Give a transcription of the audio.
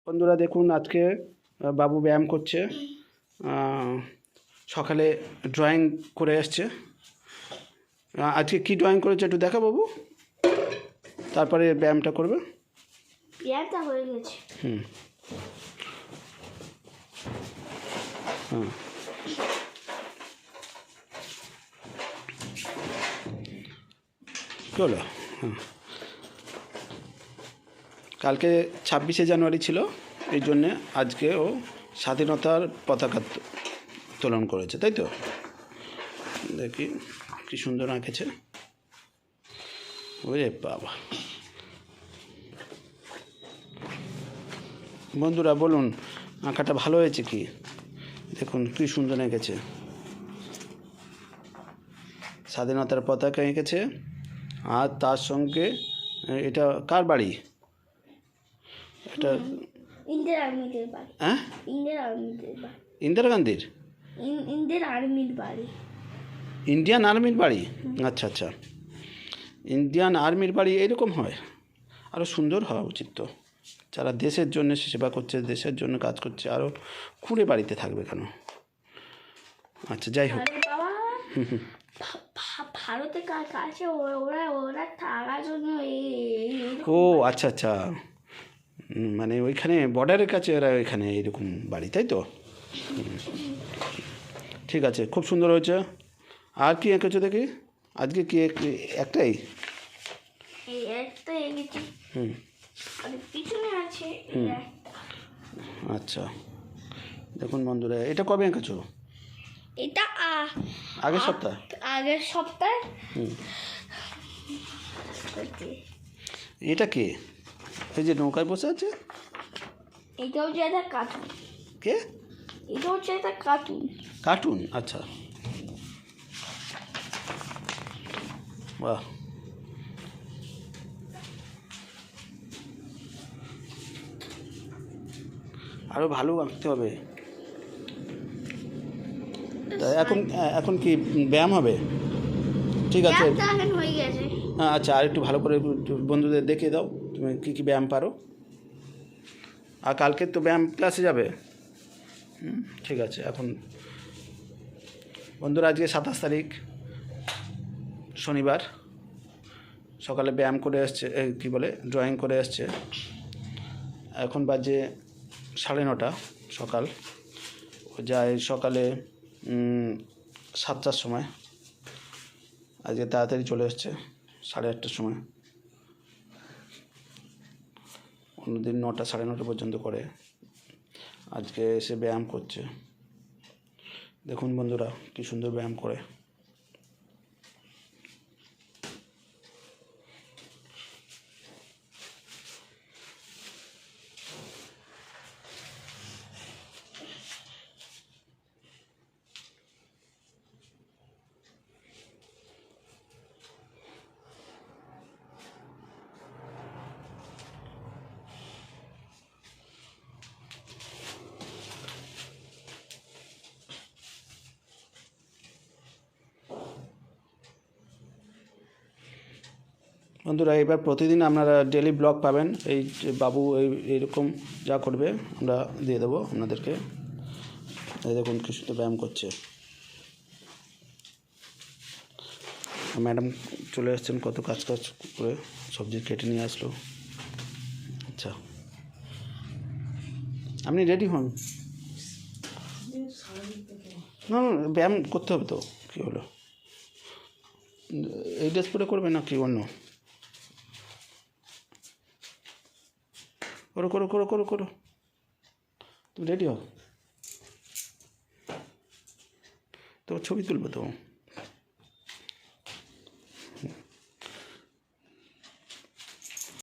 বন্ধুরা দেখুন আজকে বাবু ব্যায়াম করছে। সকালে ড্রয়িং করে এসছে। আজকে কি ড্রয়িং করেছে একটু দেখা বাবু, তারপরে ব্যায়ামটা করবে। ব্যায়ামটা হয়ে গেছে। হ্যাঁ চলো। হ্যাঁ, কালকে 26শে জানুয়ারি ছিল, এই জন্যে আজকে ও স্বাধীনতার পতাকা উত্তোলন করেছে, তাই তো? দেখি কি সুন্দর আঁকেছে। ওরে বাবা, বন্ধুরা বলুন আঁকাটা ভালো হয়েছে কি? দেখুন কি সুন্দর এঁকেছে, স্বাধীনতার পতাকা এঁকেছে। আর তার সঙ্গে এটা কার বাড়ি? এটা ইন্ডিয়ান আর্মিদের বাড়ি। হ্যাঁ, ইন্ডিয়ান আর্মিদের বাড়ি। ইন্দিরা গান্ধীর ইন্ডিয়ান আর্মির বাড়ি। ইন্ডিয়ান আর্মির বাড়ি? আচ্ছা আচ্ছা, ইন্ডিয়ান আর্মির বাড়ি এরকম হয়? আরও সুন্দর হওয়া উচিত তো। যারা দেশের জন্য সেবা করছে, দেশের জন্য কাজ করছে, আরও খুঁড়ে বাড়িতে থাকবে কেন? আচ্ছা যাই হোক। ভারতের কাছে ওরা থাকার জন্য ও আচ্ছা আচ্ছা, মানে ওইখানে বর্ডারের কাছে ওরা ওইখানে এইরকম বাড়ি, তাই তো? ঠিক আছে, খুব সুন্দর হয়েছে। আর কি এঁকেছো দেখি আজকে? কি একটাই? একটা এনেছি। পিছনে আছে। আচ্ছা দেখুন বন্ধুরা, এটা কবে এঁকেছো? এটা আগের সপ্তাহ? আগের সপ্তাহে। এটা কে? এই যে নৌকায় বসে আছে, এটা হচ্ছে একটা কার্টুন। কে? এটা হচ্ছে একটা কার্টুন। কার্টুন? আচ্ছা, বাহ। আরও ভালো আঁকতে হবে। তা এখন কি ব্যায়াম হবে? ঠিক আছে, হয়ে গেছে। আচ্ছা আর একটু ভালো করে বন্ধুদের দেখিয়ে দাও তুমি কী কী ব্যায়াম পারো। আর কালকে তো ব্যায়াম ক্লাসে যাবে। ঠিক আছে। এখন বন্ধুরা আজকে 27 তারিখ শনিবার, সকালে ব্যায়াম করে এসছে, কী বলে ড্রয়িং করে এসছে। এখন বাজে 9:30 সকাল। ও যায় সকালে 7টার সময়, আজকে তাড়াতাড়ি চলে এসছে 8:30টার সময়। অন্যদিন 9টা 9:30 পর্যন্ত করে, আজকে এসে ব্যায়াম করছে। দেখুন বন্ধুরা কি সুন্দর ব্যায়াম করে। বন্ধুরা এবার প্রতিদিন আপনারা ডেলি ব্লগ পাবেন। এই যে বাবু এইরকম যা করবে আমরা দিয়ে দেবো আপনাদেরকে। এই দেখুন কি সুন্দর ব্যায়াম করছে। ম্যাডাম চলে আসছেন, কত কাজ করে সবজি কেটে নিয়ে আসলো। আচ্ছা আপনি রেডি হন। না ব্যায়াম করতে হবে তো, কী হলো? এই ড্রেস পরে করবে না কি অন্য? করো করো করো করো করো, তুমি রেডি হও, তো ছবি তুলবো তো।